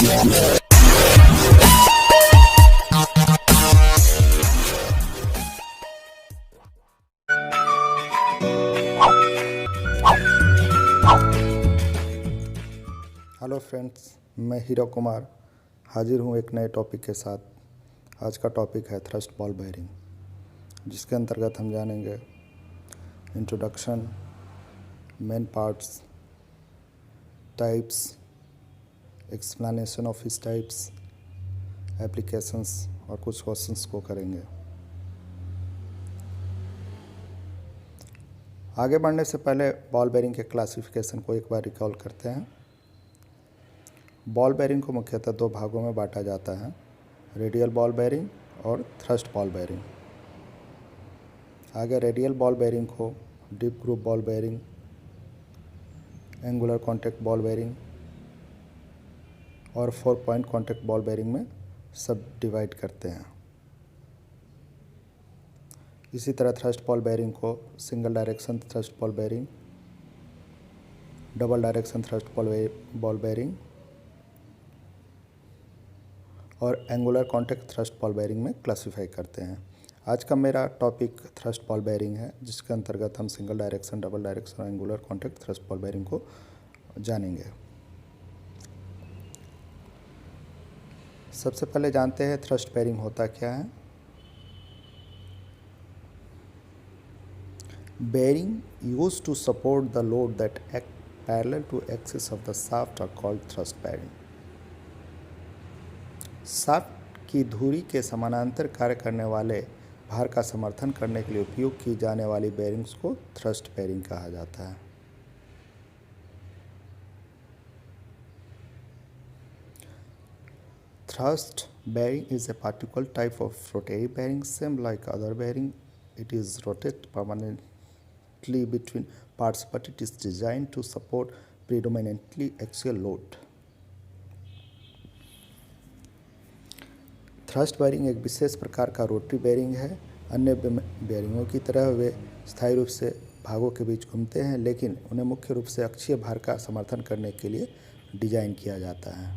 Hello friends, मैं hero Kumar हाजिर हूँ एक नए टॉपिक के साथ। आज का टॉपिक है थ्रस्ट बॉल बेयरिंग, जिसके अंतर्गत हम जानेंगे introduction, main parts, types, explanation of इस टाइप्स, एप्लीकेशंस और कुछ क्वेश्चंस को करेंगे। आगे बढ़ने से पहले बॉल बेयरिंग के क्लासिफिकेशन को एक बार रिकॉल करते हैं। बॉल बेयरिंग को मुख्यतः दो भागों में बांटा जाता है, रेडियल बॉल बेयरिंग और थ्रस्ट बॉल बेयरिंग। आगे रेडियल बॉल बेयरिंग को deep groove ball bearing, angular contact ball bearing और 4 पॉइंट कॉन्टैक्ट बॉल बेयरिंग में सब डिवाइड करते हैं। इसी तरह थ्रस्ट बॉल बेयरिंग को single direction thrust ball bearing, double direction thrust ball bearing और angular contact thrust ball bearing में क्लासीफाई करते हैं। आज का मेरा टॉपिक थ्रस्ट बॉल बेयरिंग है, जिसके अंतर्गत हम सिंगल डायरेक्शन, डबल डायरेक्शन और angular contact thrust ball bearing को जानेंगे। सबसे पहले जानते हैं थ्रस्ट बेयरिंग होता क्या है। Bearing used to support the load that act parallel to axis of the shaft are called thrust bearing. Shaft की धुरी के समानांतर कार्य करने वाले भार का समर्थन करने के लिए उपयोग की जाने वाली बेयरिंग्स को थ्रस्ट बेयरिंग कहा जाता है। Thrust bearing is a particular type of rotary bearing. Same like other bearing, it is rotated permanently between parts, but it is designed to support predominantly axial load. Thrust bearing एक विशेष प्रकार का rotary bearing है। अन्य बेयरिंगों की तरह वे स्थायी रूप से भागों के बीच घूमते हैं, लेकिन उन्हें मुख्य रूप से अक्षीय भार का समर्थन करने के लिए डिजाइन किया जाता है।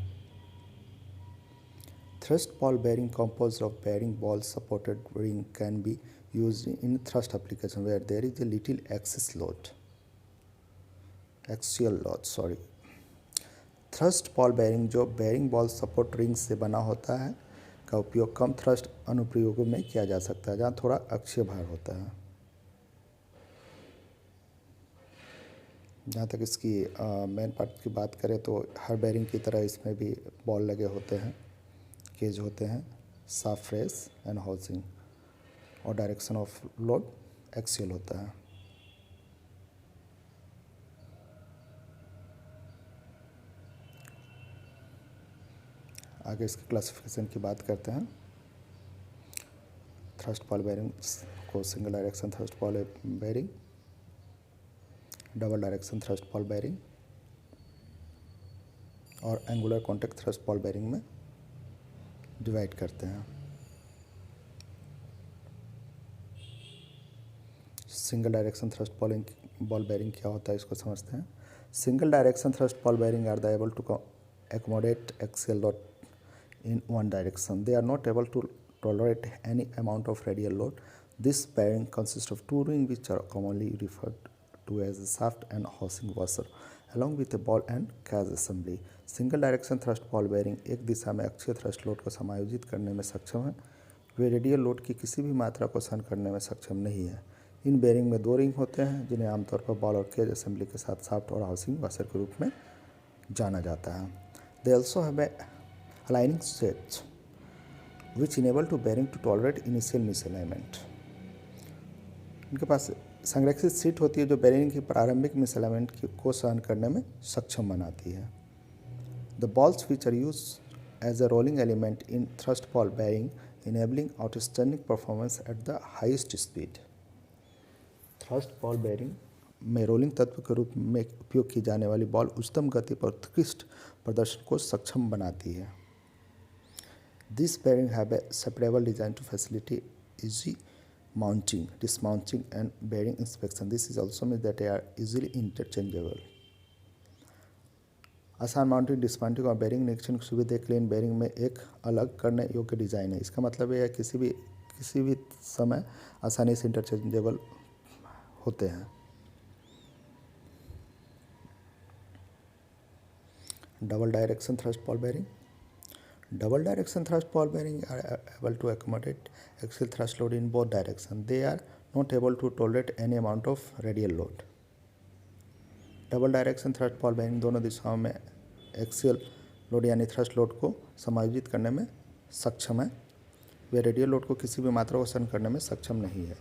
Thrust ball bearing composed of bearing balls supported ring can be used in thrust application where there is a little axial load. Thrust ball bearing जो बेयरिंग बॉल सपोर्ट रिंग से बना होता है का उपयोग कम थ्रस्ट अनुप्रयोगों में किया जा सकता है, जहाँ थोड़ा अक्षीय भार होता है। जहाँ तक इसकी मेन पार्ट की बात करें तो हर बेयरिंग की तरह इसमें भी बॉल लगे होते हैं, केज होते हैं, शाफ्ट रेस एंड हाउसिंग और डायरेक्शन ऑफ लोड एक्सियल होता है। आगे इसकी क्लासिफिकेशन की बात करते हैं। थ्रस्ट बॉल बेयरिंग को single direction thrust ball bearing, double direction thrust ball bearing और angular contact thrust ball bearing में डिवाइड करते हैं। Single direction thrust ball bearing क्या होता है, इसको समझते हैं। Single direction thrust ball bearing are the able to accommodate axial load in one direction. They are not able to tolerate any amount of radial load. This bearing consists of two rings which are commonly referred to as a shaft and housing washer along with a ball and cage assembly. Single direction thrust ball bearing एक दिशा में अक्षीय thrust load को समायोजित करने में सक्षम है। वे radial load की किसी भी मात्रा को सहन करने में सक्षम नहीं है। इन बेयरिंग में दो रिंग होते हैं, जिन्हें आमतौर पर बॉल और केज असेंबली के साथ शाफ्ट और हाउसिंग वाशर के रूप में जाना जाता है। They also have a aligning sets which enable to bearing to tolerate initial misalignment. इनके पास संरक्षित सीट होती है जो बेयरिंग की प्रारंभिक मिसअलाइनमेंट को सहन करने में सक्षम बनाती है। The balls which are used as a rolling element in thrust ball bearing enabling outstanding performance at the highest speed. Thrust ball bearing में रोलिंग तत्व के रूप में उपयोग की जाने वाली बॉल उच्चतम गति पर उत्कृष्ट प्रदर्शन को सक्षम बनाती है। This bearing have a separable design to facility easy mounting, dismounting and bearing inspection. This is also mean that they are easily interchangeable. आसान माउंटिंग डिसमाउंटिंग और बेरिंग निरीक्षण की सुविधा के लिए इन बेरिंग में एक अलग करने योग्य डिज़ाइन है। इसका मतलब यह है किसी भी समय आसानी से इंटरचेंजेबल होते हैं। Double direction thrust ball bearing. Double direction thrust ball bearing are able to accommodate axial thrust load in both directions. They are not able to tolerate any amount of radial load. Double direction thrust ball bearing दोनों दिशाओं में axial load यानी thrust load को समायोजित करने में सक्षम है। वे रेडियल लोड को किसी भी मात्रा को सहन करने में सक्षम नहीं है।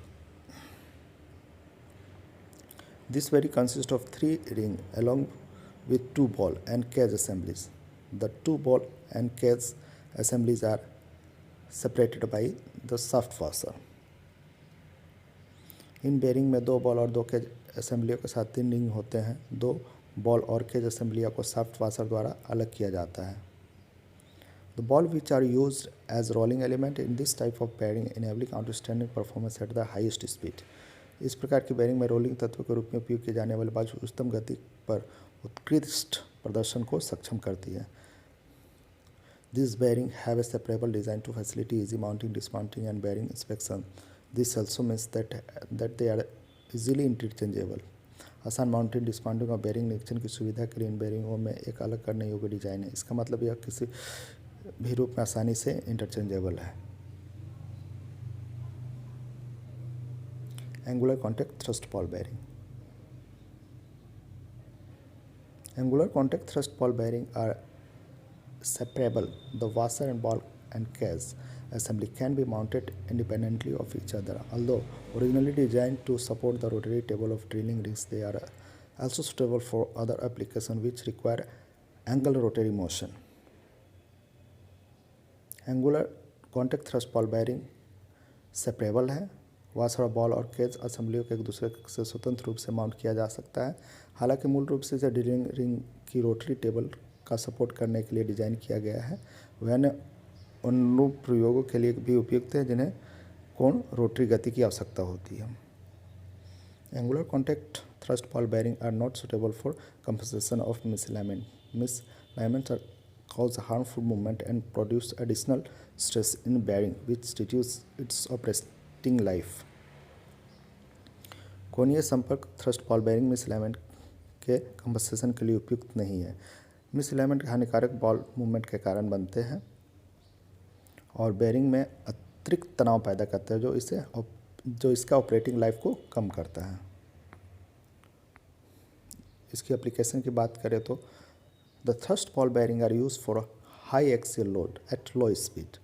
This bearing consist of 3 ring along with 2 ball and cage assemblies. The 2 ball and cage assemblies are separated by the shaft washer. इन बेरिंग में 2 बॉल और 2 केज असेंबलियों के साथ 3 रिंग होते हैं। 2 बॉल और केज असेंबलियों को शाफ्ट वाशर द्वारा अलग किया जाता है। The ball which are used as rolling element in this type of bearing enabling outstanding performance at the highest speed. इस प्रकार की बेरिंग में रोलिंग तत्व के रूप में उपयोग किए जाने वाले बाजू उच्चतम गति पर उत्कृष्ट प्रदर्शन को सक्षम करती है। These bearing have a separable design to facilitate easy mounting, dismounting and bearing inspection. This also means that they are easily interchangeable. आसान माउंटिंग डिस्माउंटिंग और बेरिंग निरीक्षण की सुविधा के लिए इन बेरिंगों में एक अलग करने योग्य डिजाइन है। इसका मतलब यह किसी भी रूप में आसानी से इंटरचेंजेबल है। Angular contact thrust ball bearing. Angular contact thrust ball bearing are separable. The washer and ball and cage assembly can be mounted independently of each other. Although originally designed to support the rotary table of drilling rigs, they are also suitable for other applications which require angular rotary motion. Angular contact thrust ball bearing separable है। Washer और ball और cage असेंबलियों को एक दूसरे से स्वतंत्र रूप से माउंट किया जा सकता है। हालांकि मूल रूप से इसे ड्रिलिंग रिंग की रोटरी टेबल का सपोर्ट करने के लिए डिज़ाइन किया गया है। वह अन्य अनुप्रयोगों के लिए भी उपयुक्त है जिन्हें कोण रोटरी गति की आवश्यकता होती है। Angular contact thrust ball bearing are not suitable for compensation of misalignment. Misalignments are cause harmful movement and produce additional stress in bearing which reduce its operating life. कोणीय संपर्क थ्रस्ट बॉल बेरिंग मिसलाइनमेंट के compensation के लिए उपयुक्त नहीं है। मिसलाइनमेंट हानिकारक ball movement के कारण बनते हैं और बेरिंग में अतिरिक्त तनाव पैदा करते हैं जो इसका ऑपरेटिंग लाइफ को कम करता है। इसकी एप्लीकेशन की बात करें तो The thrust ball bearing are used for a high axial load at low speed.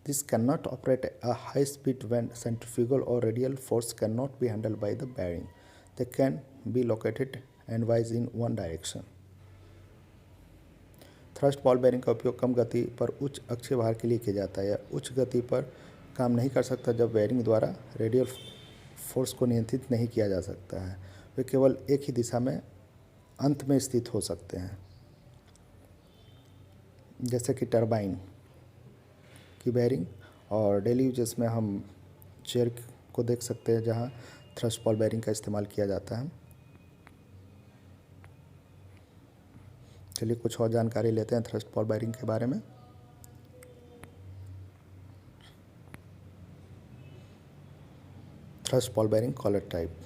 This cannot operate at a high speed when centrifugal or radial force cannot be handled by the bearing. They can be located endwise in one direction. Thrust ball bearing का उपयोग कम गति पर उच्च अक्षीय भार के लिए किया जाता है। यह उच्च गति पर काम नहीं कर सकता जब बेरिंग द्वारा रेडियल फोर्स को नियंत्रित नहीं किया जा सकता है। वे केवल एक ही दिशा में अंत में स्थित हो सकते हैं, जैसे कि टरबाइन की बेरिंग और डेली यूजेस में हम चेयर को देख सकते हैं जहां थ्रस्ट बॉल बेरिंग का इस्तेमाल किया जाता है। चलिए कुछ और जानकारी लेते हैं थ्रस्ट बॉल बेरिंग के बारे में। Thrust ball bearing collar type.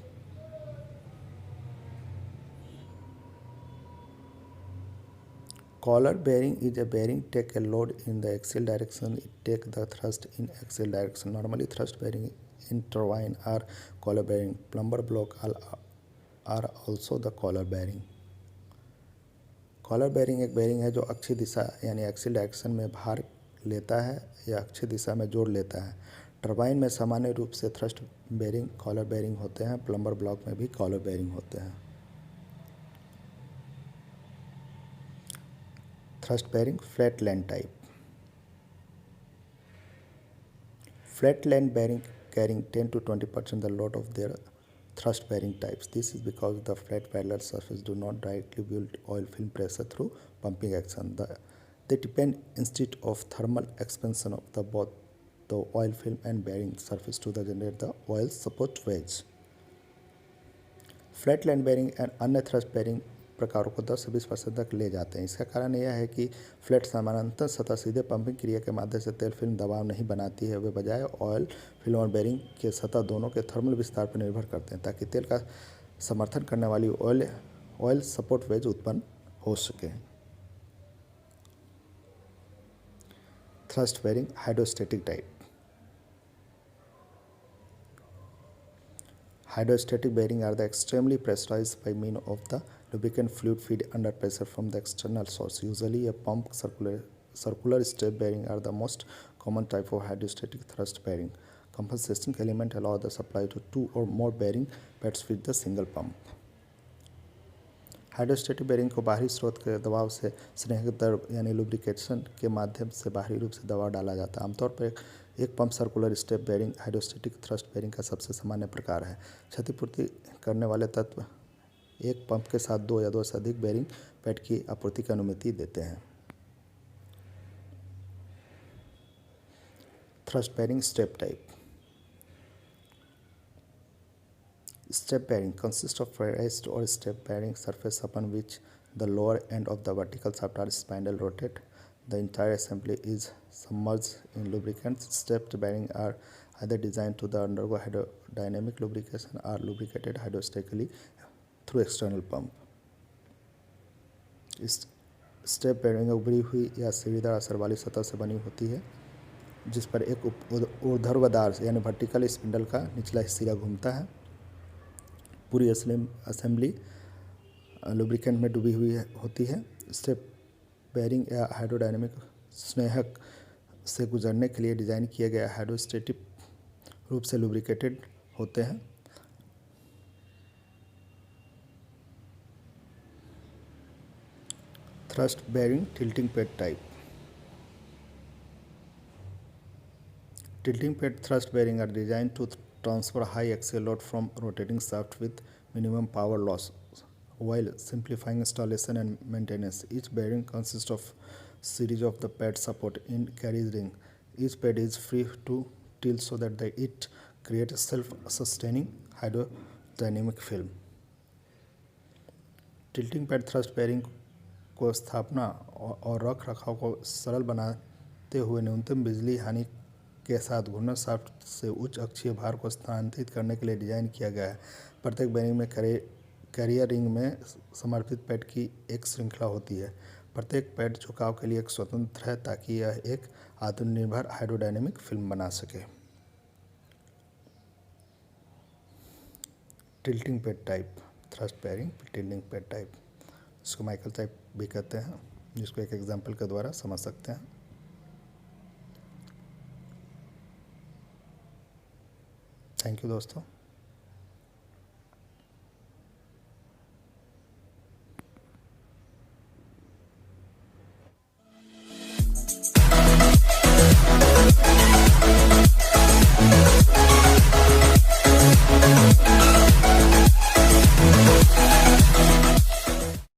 Collar bearing is a bearing take a load in the axial direction. It take the thrust in axial direction. Normally thrust bearing in turbine are collar bearing. Plumber block are also the collar bearing. Collar bearing एक bearing है जो अक्षीय दिशा यानी axial direction में भार लेता है या अक्षीय दिशा में जोड़ लेता है। टरबाइन में सामान्य रूप से थ्रस्ट बेरिंग कॉलर बेरिंग होते हैं। प्लम्बर ब्लॉक में भी कॉलर बेरिंग होते हैं। Thrust bearing flat land type. Flat land bearing carrying 10 to 20% the load of their thrust bearing types. This is because the flat parallel surface do not directly build oil film pressure through pumping action. They depend instead of thermal expansion of both the oil film and bearing surface to generate the oil support wedge. Flat land bearing and अन्य thrust bearing प्रकारों को 10 से 20% तक ले जाते हैं। इसका कारण यह है कि फ्लैट समानांतर सतह सीधे पंपिंग क्रिया के माध्यम से तेल फिल्म दबाव नहीं बनाती है, वे बजाय ऑयल फिल्म और बेरिंग के सतह दोनों के थर्मल विस्तार पर निर्भर करते हैं ताकि तेल का समर्थन करने वाली ऑयल सपोर्ट वेज उत्पन्न हो सके। Thrust bearing hydrostatic type. Hydrostatic bearings are the extremely pressurized by means of the lubricant fluid feed under pressure from the external source. Usually, a pump circular step bearing are the most common type of hydrostatic thrust bearing. Compensating element allow the supply to two or more bearing pads with the single pump. Hydrostatic bearing को बाहरी स्रोत के दबाव से स्नेहक दर यानी lubrication के माध्यम से बाहरी रूप से दबाव डाला जाता है। आमतौर पर एक pump circular step bearing hydrostatic thrust bearing का सबसे सामान्य प्रकार है। क्षतिपूर्ति करने वाले तत्व एक पंप के साथ दो या दो से अधिक बेरिंग पैड की आपूर्ति की अनुमति देते हैं। Thrust bearing step type. Step bearing consists of a raised or step bearing surface upon which the lower end of the vertical shaft or spindle rotate. The entire assembly is submerged in lubricants. Stepped bearings are either designed to undergo hydrodynamic lubrication or lubricated hydrostatically through external pump. इस step bearing उभरी हुई या सीढ़ीदार असर वाली सतह से बनी होती है जिस पर एक ऊर्ध्वाधर यानी वर्टिकल स्पिंडल का निचला सिरा घूमता है। पूरी असेंबली लुब्रिकेंट में डूबी हुई होती है। स्टेप बेरिंग या हाइड्रोडायनेमिक स्नेहक से गुजरने के लिए डिज़ाइन किए गए हाइड्रोस्टैटिक रूप से लुब्रिकेटेड होते हैं। Thrust bearing tilting pad type. Tilting pad thrust bearings are designed to transfer high axial load from rotating shaft with minimum power loss while simplifying installation and maintenance. Each bearing consists of series of the pad support in carriage ring. Each pad is free to tilt so that it creates self-sustaining hydrodynamic film. Tilting pad thrust bearing को स्थापना और रख रखाव को सरल बनाते हुए न्यूनतम बिजली हानि के साथ घूर्णन शाफ्ट से उच्च अक्षीय भार को स्थानांतरित करने के लिए डिज़ाइन किया गया है। प्रत्येक बेरिंग में कैरियर रिंग में समर्पित पैड की एक श्रृंखला होती है। प्रत्येक पैड झुकाव के लिए एक स्वतंत्र है ताकि यह एक आत्मनिर्भर हाइड्रोडायनेमिक फिल्म बना सके। Tilting pad type thrust bearing tilting pad type, इसको माइकल टाइप भी कहते हैं, जिसको एक एग्जाम्पल के द्वारा समझ सकते हैं। थैंक यू दोस्तों।